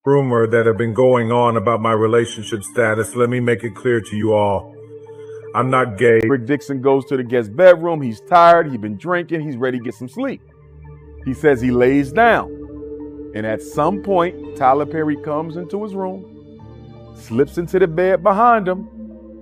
rumor that have been going on about my relationship status. Let me make it clear to you all. I'm not gay. Rick Dixon goes to the guest bedroom. He's tired. He's been drinking. He's ready to get some sleep. He says he lays down. And at some point, Tyler Perry comes into his room, slips into the bed behind him,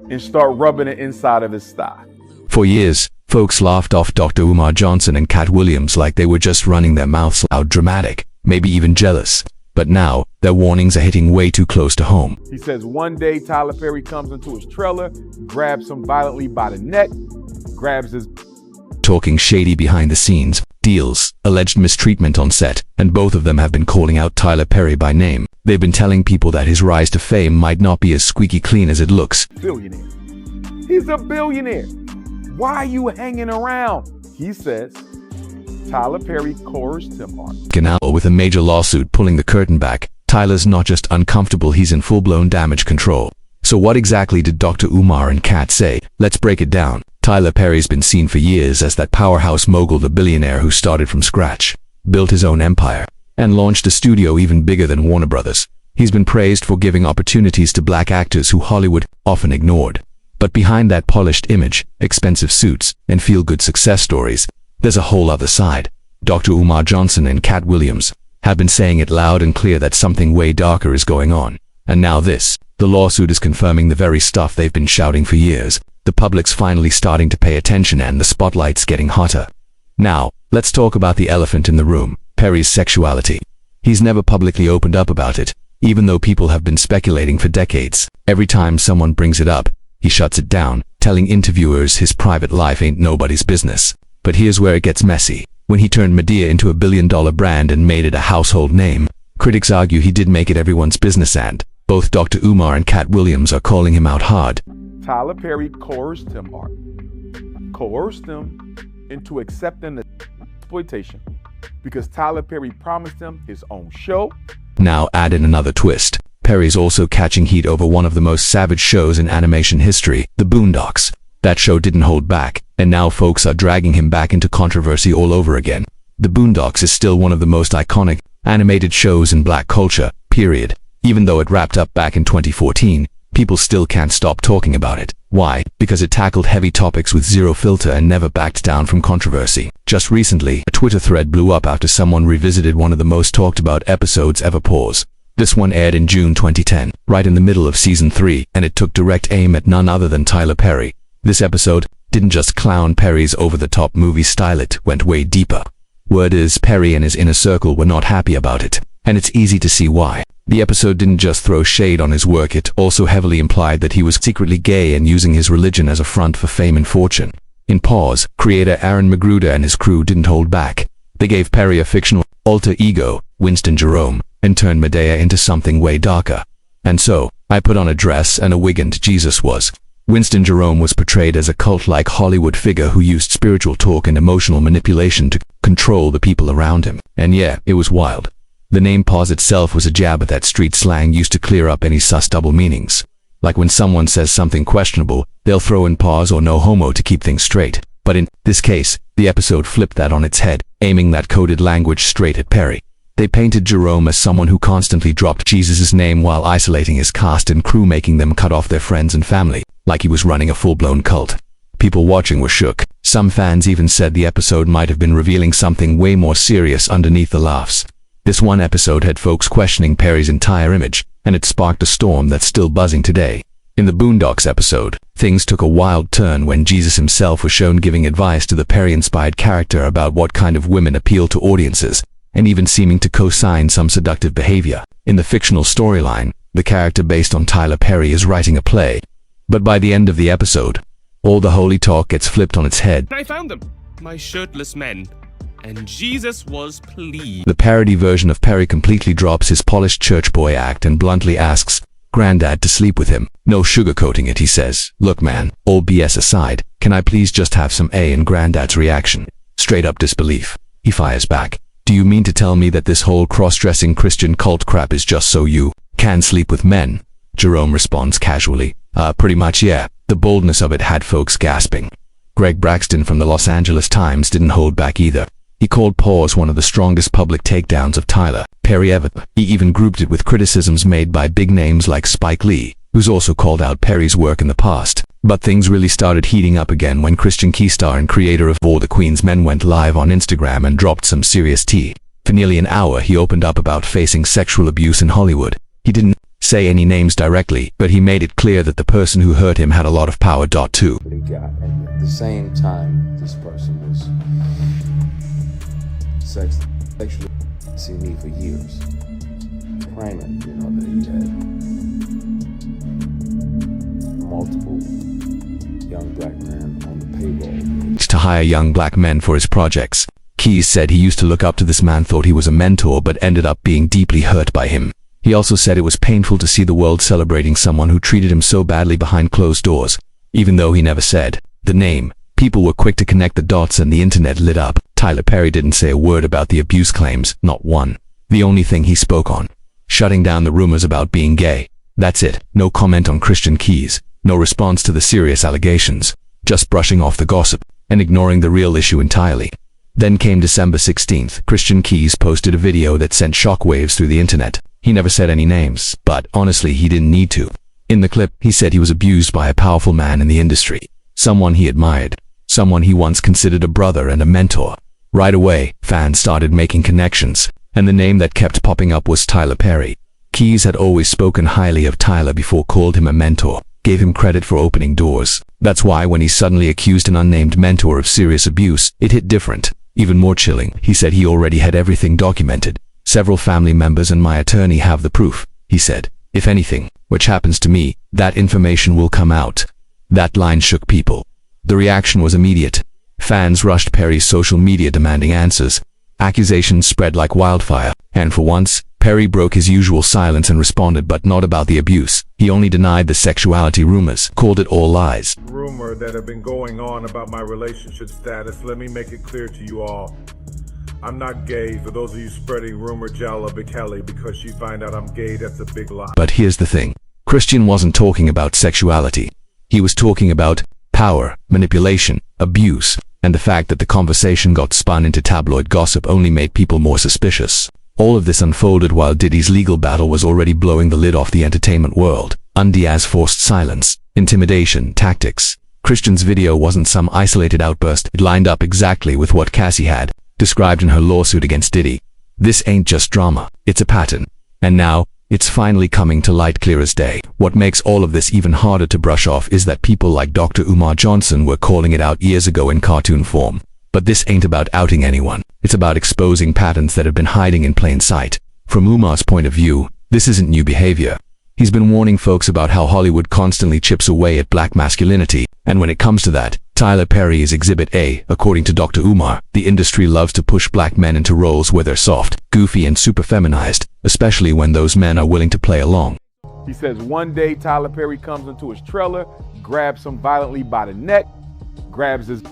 and start rubbing the inside of his thigh. For years, folks laughed off Dr. Umar Johnson and Katt Williams like they were just running their mouths out, dramatic, maybe even jealous. But now, their warnings are hitting way too close to home. He says one day Tyler Perry comes into his trailer, grabs him violently by the neck, grabs his... Talking shady behind the scenes, deals, alleged mistreatment on set, and both of them have been calling out Tyler Perry by name. They've been telling people that his rise to fame might not be as squeaky clean as it looks. Billionaire. He's a billionaire. Why are you hanging around? He says Tyler Perry coerced him on. Now, with a major lawsuit pulling the curtain back, Tyler's not just uncomfortable, he's in full-blown damage control. So what exactly did Dr. Umar and Katt say? Let's break it down. Tyler Perry's been seen for years as that powerhouse mogul, the billionaire who started from scratch, built his own empire, and launched a studio even bigger than Warner Brothers. He's been praised for giving opportunities to black actors who Hollywood often ignored. But behind that polished image, expensive suits, and feel-good success stories, there's a whole other side. Dr. Umar Johnson and Katt Williams have been saying it loud and clear that something way darker is going on. And now this, the lawsuit is confirming the very stuff they've been shouting for years. The public's finally starting to pay attention and the spotlight's getting hotter. Now, let's talk about the elephant in the room, Perry's sexuality. He's never publicly opened up about it, even though people have been speculating for decades. Every time someone brings it up, he shuts it down, telling interviewers his private life ain't nobody's business. But here's where it gets messy. When he turned Madea into a billion-dollar brand and made it a household name, critics argue he did make it everyone's business, and both Dr. Umar and Katt Williams are calling him out hard. Tyler Perry coerced him into accepting the exploitation because Tyler Perry promised him his own show. Now add in another twist. Perry's also catching heat over one of the most savage shows in animation history, the Boondocks. That show didn't hold back, and now folks are dragging him back into controversy all over again. The Boondocks is still one of the most iconic animated shows in black culture, period. Even though it wrapped up back in 2014, people still can't stop talking about it. Why? Because it tackled heavy topics with zero filter and never backed down from controversy. Just recently, a Twitter thread blew up after someone revisited one of the most talked about episodes ever. Pause. This one aired in June 2010, right in the middle of season 3, and it took direct aim at none other than Tyler Perry. This episode didn't just clown Perry's over-the-top movie style, it went way deeper. Word is, Perry and his inner circle were not happy about it, and it's easy to see why. The episode didn't just throw shade on his work, it also heavily implied that he was secretly gay and using his religion as a front for fame and fortune. In Pause, creator Aaron Magruder and his crew didn't hold back. They gave Perry a fictional alter ego, Winston Jerome, and turned Madea into something way darker. And so, I put on a dress and a wig and Jesus was. Winston Jerome was portrayed as a cult-like Hollywood figure who used spiritual talk and emotional manipulation to control the people around him. And yeah, it was wild. The name Pause itself was a jab at that street slang used to clear up any sus double meanings. Like when someone says something questionable, they'll throw in pause or no homo to keep things straight. But in this case, the episode flipped that on its head, aiming that coded language straight at Perry. They painted Jerome as someone who constantly dropped Jesus' name while isolating his cast and crew, making them cut off their friends and family, like he was running a full-blown cult. People watching were shook. Some fans even said the episode might have been revealing something way more serious underneath the laughs. This one episode had folks questioning Perry's entire image, and it sparked a storm that's still buzzing today. In the Boondocks episode, things took a wild turn when Jesus himself was shown giving advice to the Perry-inspired character about what kind of women appeal to audiences, and even seeming to co-sign some seductive behavior. In the fictional storyline, the character based on Tyler Perry is writing a play. But by the end of the episode, all the holy talk gets flipped on its head. I found them, my shirtless men. And Jesus was pleased. The parody version of Perry completely drops his polished church boy act and bluntly asks Granddad to sleep with him. No sugarcoating it, he says. Look man, all BS aside, can I please just have some A? And Granddad's reaction, straight up disbelief. He fires back. Do you mean to tell me that this whole cross-dressing Christian cult crap is just so you can sleep with men? Jerome responds casually. Pretty much yeah. The boldness of it had folks gasping. Greg Braxton from the Los Angeles Times didn't hold back either. He called Pause one of the strongest public takedowns of Tyler. Perry ever. He even grouped it with criticisms made by big names like Spike Lee, who's also called out Perry's work in the past. But things really started heating up again when Christian Key star and creator of All the Queen's Men went live on Instagram and dropped some serious tea. For nearly an hour, he opened up about facing sexual abuse in Hollywood. He didn't say any names directly, but he made it clear that the person who hurt him had a lot of power. Too. But he got, and at the same time, this person was sexually seeing me for years, claiming, that he had multiple young black men on the payroll. To hire young black men for his projects. Keys said he used to look up to this man, thought he was a mentor, but ended up being deeply hurt by him. He also said it was painful to see the world celebrating someone who treated him so badly behind closed doors. Even though he never said the name, people were quick to connect the dots and the internet lit up. Tyler Perry didn't say a word about the abuse claims, not one. The only thing he spoke on, shutting down the rumors about being gay. That's it. No comment on Christian Keys, no response to the serious allegations, just brushing off the gossip and ignoring the real issue entirely. Then came December 16th. Christian Keys posted a video that sent shockwaves through the internet. He never said any names, but honestly he didn't need to. In the clip, he said he was abused by a powerful man in the industry, someone he admired, someone he once considered a brother and a mentor. Right away, fans started making connections, and the name that kept popping up was Tyler Perry. Keys had always spoken highly of Tyler before, called him a mentor, gave him credit for opening doors. That's why when he suddenly accused an unnamed mentor of serious abuse, it hit different. Even more chilling, he said he already had everything documented. Several family members and my attorney have the proof, he said. If anything, which happens to me, that information will come out. That line shook people. The reaction was immediate. Fans rushed Perry's social media demanding answers. Accusations spread like wildfire, and for once, Perry broke his usual silence and responded, but not about the abuse. He only denied the sexuality rumors, called it all lies. Rumor that have been going on about my relationship status, let me make it clear to you all. I'm not gay. For those of you spreading rumor Jalla Kelly because you find out I'm gay, that's a big lie. But here's the thing. Christian wasn't talking about sexuality. He was talking about power, manipulation, abuse, and the fact that the conversation got spun into tabloid gossip only made people more suspicious. All of this unfolded while Diddy's legal battle was already blowing the lid off the entertainment world. Diaz's forced silence, intimidation, tactics. Christian's video wasn't some isolated outburst. It lined up exactly with what Cassie had described in her lawsuit against Diddy. This ain't just drama, it's a pattern. And now, it's finally coming to light clear as day. What makes all of this even harder to brush off is that people like Dr. Umar Johnson were calling it out years ago in cartoon form. But this ain't about outing anyone. It's about exposing patterns that have been hiding in plain sight. From Umar's point of view, this isn't new behavior. He's been warning folks about how Hollywood constantly chips away at black masculinity, and when it comes to that, Tyler Perry is Exhibit A. According to Dr. Umar, the industry loves to push black men into roles where they're soft, goofy, and super feminized, especially when those men are willing to play along. He says one day Tyler Perry comes into his trailer, grabs him violently by the neck, grabs his...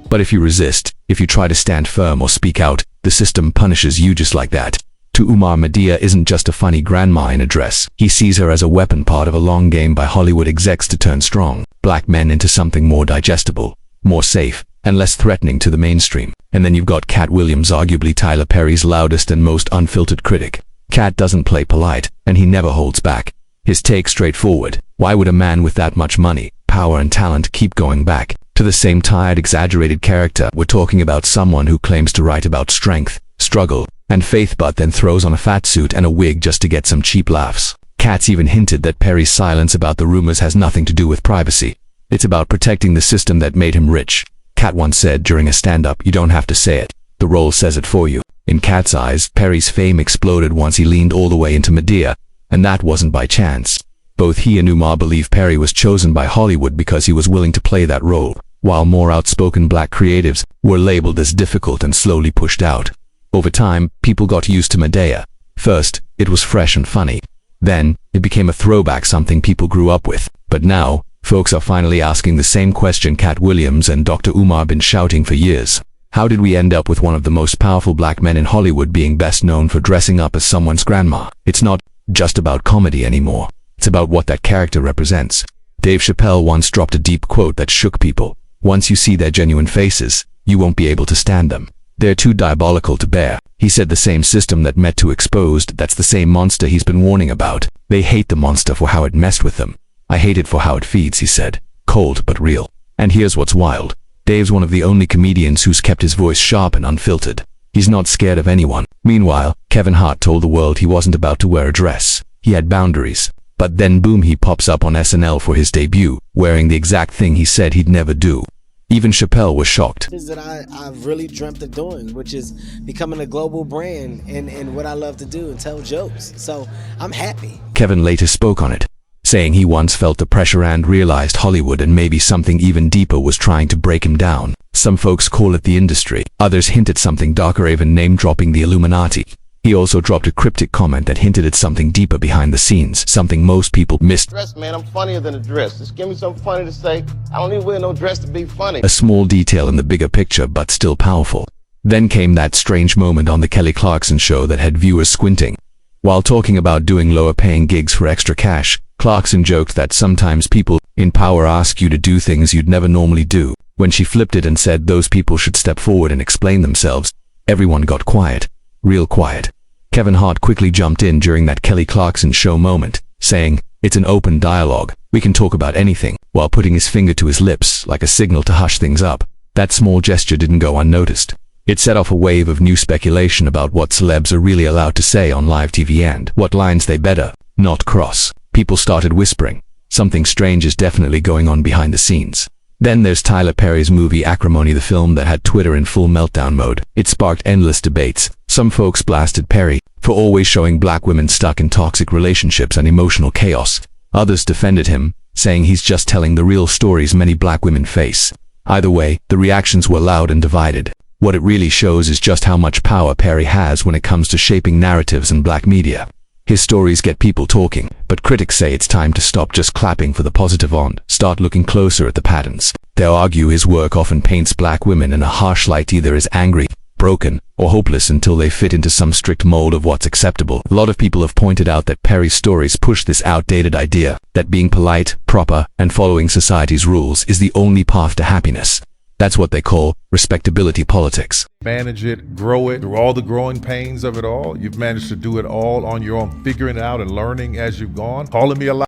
But if you resist, if you try to stand firm or speak out, the system punishes you just like that. To Umar, Madea isn't just a funny grandma in a dress. He sees her as a weapon, part of a long game by Hollywood execs to turn strong black men into something more digestible, more safe, and less threatening to the mainstream. And then you've got Katt Williams, arguably Tyler Perry's loudest and most unfiltered critic. Katt doesn't play polite, and he never holds back. His take straightforward. Why would a man with that much money, power, and talent keep going back to the same tired, exaggerated character? We're talking about someone who claims to write about strength, struggle, and faith, but then throws on a fat suit and a wig just to get some cheap laughs. Katt's even hinted that Perry's silence about the rumors has nothing to do with privacy. It's about protecting the system that made him rich. Katt once said during a stand-up, "You don't have to say it. The role says it for you." In Katt's eyes, Perry's fame exploded once he leaned all the way into Madea, and that wasn't by chance. Both he and Umar believe Perry was chosen by Hollywood because he was willing to play that role, while more outspoken black creatives were labeled as difficult and slowly pushed out. Over time, people got used to Madea. First, it was fresh and funny. Then, it became a throwback, something people grew up with. But now, folks are finally asking the same question Katt Williams and Dr. Umar been shouting for years. How did we end up with one of the most powerful black men in Hollywood being best known for dressing up as someone's grandma? It's not just about comedy anymore. It's about what that character represents. Dave Chappelle once dropped a deep quote that shook people. Once you see their genuine faces, you won't be able to stand them. They're too diabolical to bear. He said the same system that Met to exposed, that's the same monster he's been warning about. They hate the monster for how it messed with them. I hate it for how it feeds, he said. Cold but real. And here's what's wild. Dave's one of the only comedians who's kept his voice sharp and unfiltered. He's not scared of anyone. Meanwhile, Kevin Hart told the world he wasn't about to wear a dress. He had boundaries. But then boom, he pops up on SNL for his debut, wearing the exact thing he said he'd never do. Even Chappelle was shocked. That I've really dreamt of doing, which is becoming a global brand and what I love to do and tell jokes. So I'm happy. Kevin later spoke on it, saying he once felt the pressure and realized Hollywood and maybe something even deeper was trying to break him down. Some folks call it the industry. Others hint at something darker, even name-dropping the Illuminati. He also dropped a cryptic comment that hinted at something deeper behind the scenes, something most people missed. Dress, man, I'm funnier than a dress. Just give me something funny to say. I don't need to wear no dress to be funny. A small detail in the bigger picture, but still powerful. Then came that strange moment on the Kelly Clarkson show that had viewers squinting. While talking about doing lower-paying gigs for extra cash, Clarkson joked that sometimes people in power ask you to do things you'd never normally do. When she flipped it and said those people should step forward and explain themselves, everyone got quiet. Real quiet. Kevin Hart quickly jumped in during that Kelly Clarkson show moment, saying, "It's an open dialogue. We can talk about anything," while putting his finger to his lips like a signal to hush things up. That small gesture didn't go unnoticed. It set off a wave of new speculation about what celebs are really allowed to say on live TV and what lines they better not cross. People started whispering. Something strange is definitely going on behind the scenes. Then there's Tyler Perry's movie Acrimony, the film that had Twitter in full meltdown mode. It sparked endless debates. Some folks blasted Perry for always showing black women stuck in toxic relationships and emotional chaos. Others defended him, saying he's just telling the real stories many black women face. Either way, the reactions were loud and divided. What it really shows is just how much power Perry has when it comes to shaping narratives in black media. His stories get people talking, but critics say it's time to stop just clapping for the positive and start looking closer at the patterns. They'll argue his work often paints black women in a harsh light, either as angry, broken, or hopeless until they fit into some strict mold of what's acceptable. A lot of people have pointed out that Perry's stories push this outdated idea that being polite, proper, and following society's rules is the only path to happiness. That's what they call respectability politics. Manage it, grow it, through all the growing pains of it all. You've managed to do it all on your own, figuring it out and learning as you've gone. Calling me a